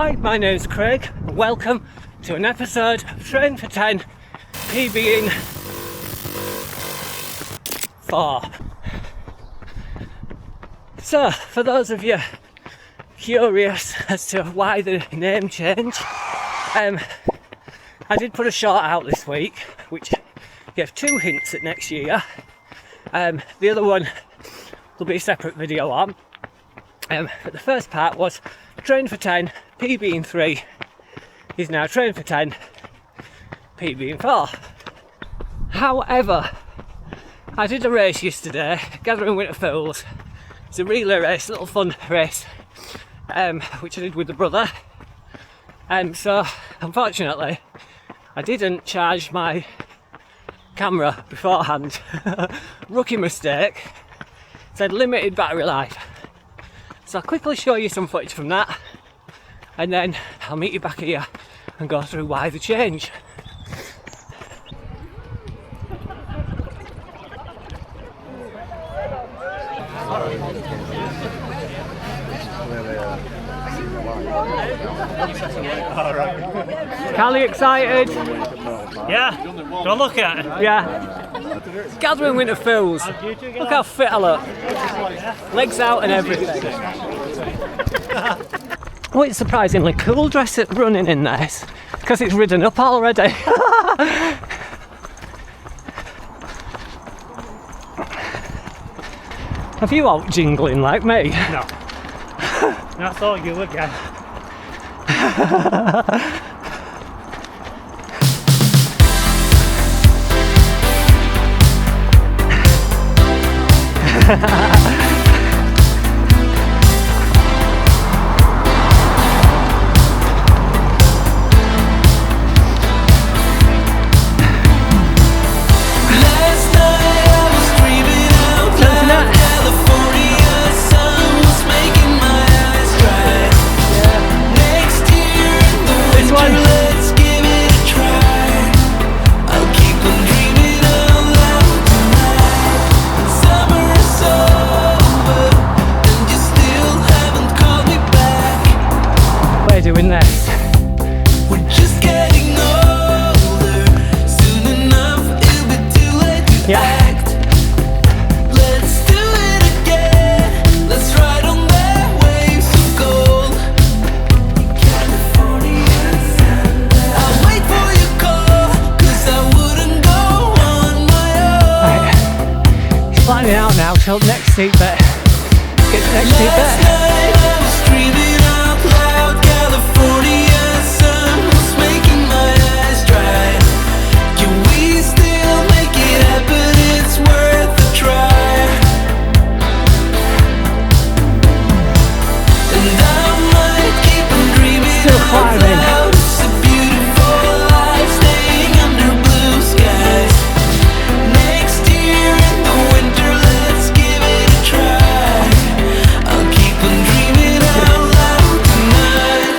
Hi, my name's Craig and welcome to an episode of Train for 10 PBing 4. So, for those of you curious as to why the name change, I did put a short out this week which gave 2 hints at next year. The other one will be a separate video on. But the first part was Train for 10 PBing 3 is now Train for 10 PBing 4. However, I did a race yesterday, Gathering Winter Fools. It's a relay race, a little fun race, which I did with the brother. So unfortunately I didn't charge my camera beforehand. Rookie mistake. It said limited battery life. So I'll quickly show you some footage from that and then I'll meet you back here and go through why the change. Callie excited? Yeah, go look at it. Yeah. Gathering Winter Fools. Look how fit I look. Legs out and everything. Oh, it's surprisingly cool dress at running in this because it's ridden up already. Have you out jingling like me? No. I thought you would, yeah. Doing this. We're just getting older. Soon enough, it'll be too late to act. Let's do it again. Let's ride on that waves of gold. California sunrise. I'll wait for your call, 'cause I wouldn't go on my own. Right. He's flattening out now, so next seat bit. Get the next seat bit. Last night I was dreaming out loud. California sun was making my eyes dry. Can we still make it happen? It's worth a try. And I might keep on dreaming Still out climbing. loud. It's a beautiful life, staying under blue skies. Next year in the winter, let's give it a try. I'll keep on dreaming out loud tonight.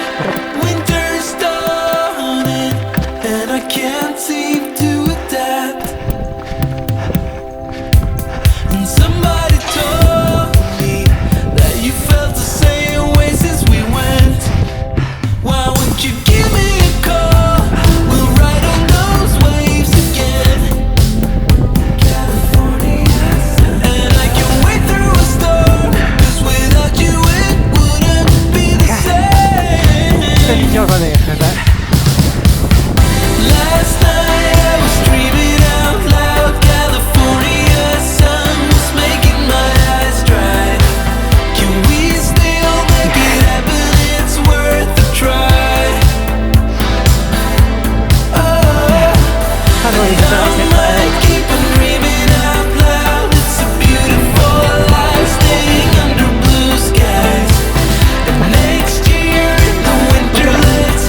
Winter's dawning and I can't seem to adapt. And somebody told me that you felt the same way since we went. Why won't you give me a call? We'll ride on those waves again. California sun. And I can wait through a storm, 'cause without you it wouldn't be the same. You're running for a bit. Last night I was dreaming out loud. California sun was making my eyes dry. Can we still make it happen? It's worth a try. Oh, How do I I start it? might keep on dreaming out loud. It's a beautiful life, staying under blue skies. And next year in the winter, let's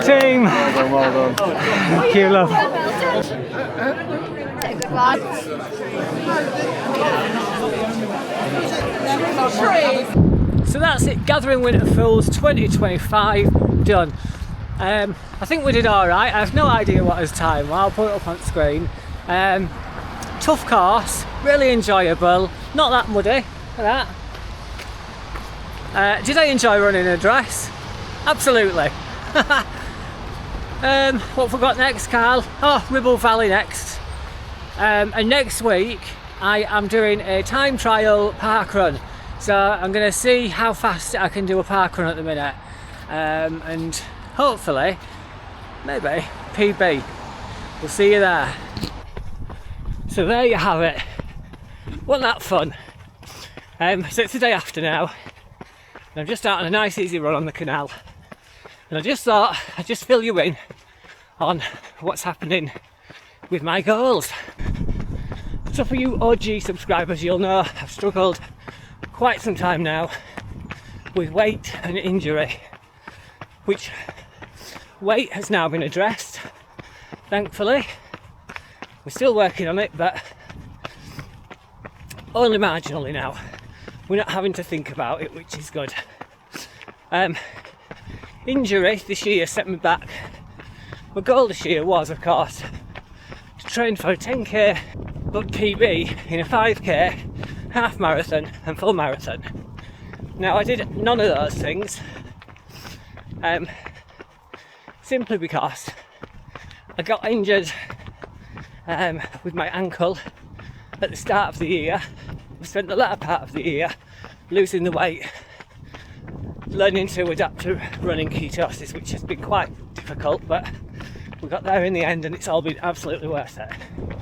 team. Well done. Thank you, love. Good one. So that's it, Gathering Winterfools 2025 done. I think we did alright. I have no idea what his time was. I'll put it up on screen. Tough course, really enjoyable, not that muddy. Look at that. Did I enjoy running a dress? Absolutely. What have we got next, Carl? Oh, Ribble Valley next. And next week I am doing a time trial parkrun. So I'm going to see how fast I can do a parkrun at the minute. And hopefully, maybe, PB. We'll see you there. So there you have it. Wasn't that fun? So it's the day after now. And I'm just out on a nice easy run on the canal. And I just thought I'd just fill you in on what's happening with my goals. So for you OG subscribers, you'll know I've struggled quite some time now with weight and injury, which weight has now been addressed, thankfully. We're still working on it, but only marginally now. We're not having to think about it, which is good. Injury this year set me back. My goal this year was, of course, to train for a 10k but PB in a 5k, half marathon and full marathon. Now I did none of those things, simply because I got injured with my ankle at the start of the year. I spent the latter part of the year losing the weight, learning to adapt to running ketosis, which has been quite difficult, but we got there in the end and it's all been absolutely worth it.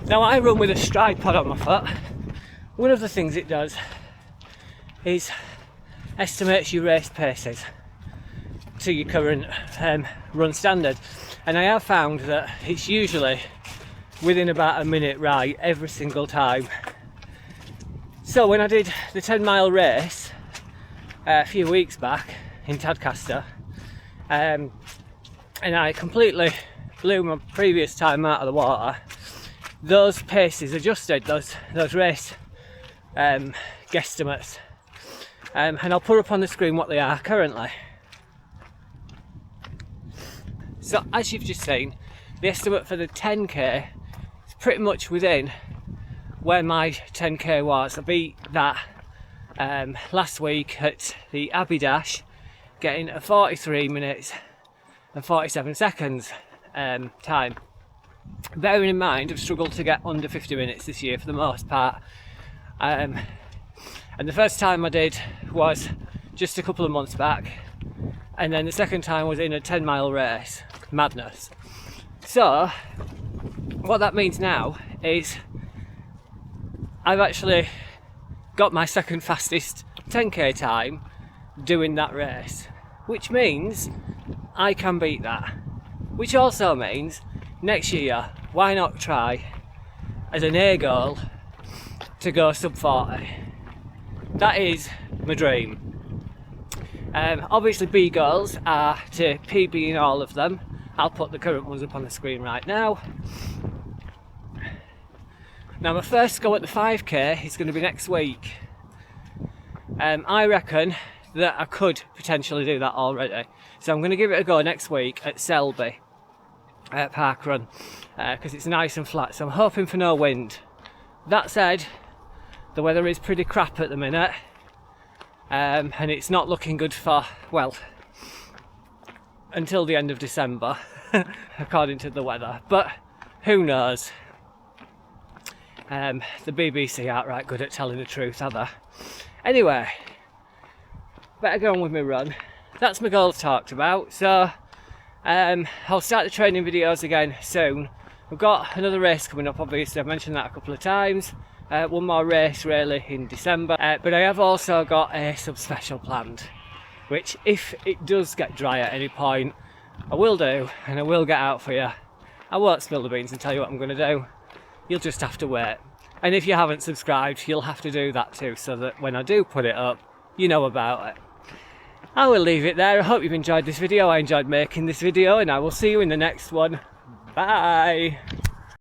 Now I run with a stride pod on my foot. One of the things it does is estimates your race paces to your current run standard, and I have found that it's usually within about a minute right every single time. So when I did the 10-mile race a few weeks back in Tadcaster, and I completely blew my previous time out of the water, those paces adjusted, those race guesstimates, and I'll put up on the screen what they are currently. So as you've just seen, the estimate for the 10k is pretty much within where my 10k was. I beat that last week at the Abbey Dash, getting a 43 minutes and 47 seconds time. Bearing in mind I've struggled to get under 50 minutes this year for the most part, and the first time I did was just a couple of months back, and then the second time was in a 10-mile race. Madness. So what that means now is I've actually got my second fastest 10k time doing that race, which means I can beat that, which also means next year why not try as an A goal to go sub 40. That is my dream. Obviously B goals are to PB in all of them. I'll put the current ones up on the screen right now. Now my first go at the 5k is going to be next week. I reckon that I could potentially do that already, so I'm going to give it a go next week at Selby parkrun, because it's nice and flat, so I'm hoping for no wind. That said, the weather is pretty crap at the minute, and it's not looking good for, well, until the end of December according to the weather, but who knows. The BBC aren't right good at telling the truth, are they? Anyway, better go on with my run. That's my goals talked about, so I'll start the training videos again soon. We've got another race coming up, obviously I've mentioned that a couple of times. One more race really in December, but I have also got a sub-special planned, which if it does get dry at any point, I will do, and I will get out for you. I won't spill the beans and tell you what I'm going to do. You'll just have to wait. And if you haven't subscribed, you'll have to do that too, so that when I do put it up, you know about it. I will leave it there. I hope you've enjoyed this video. I enjoyed making this video, and I will see you in the next one. Bye.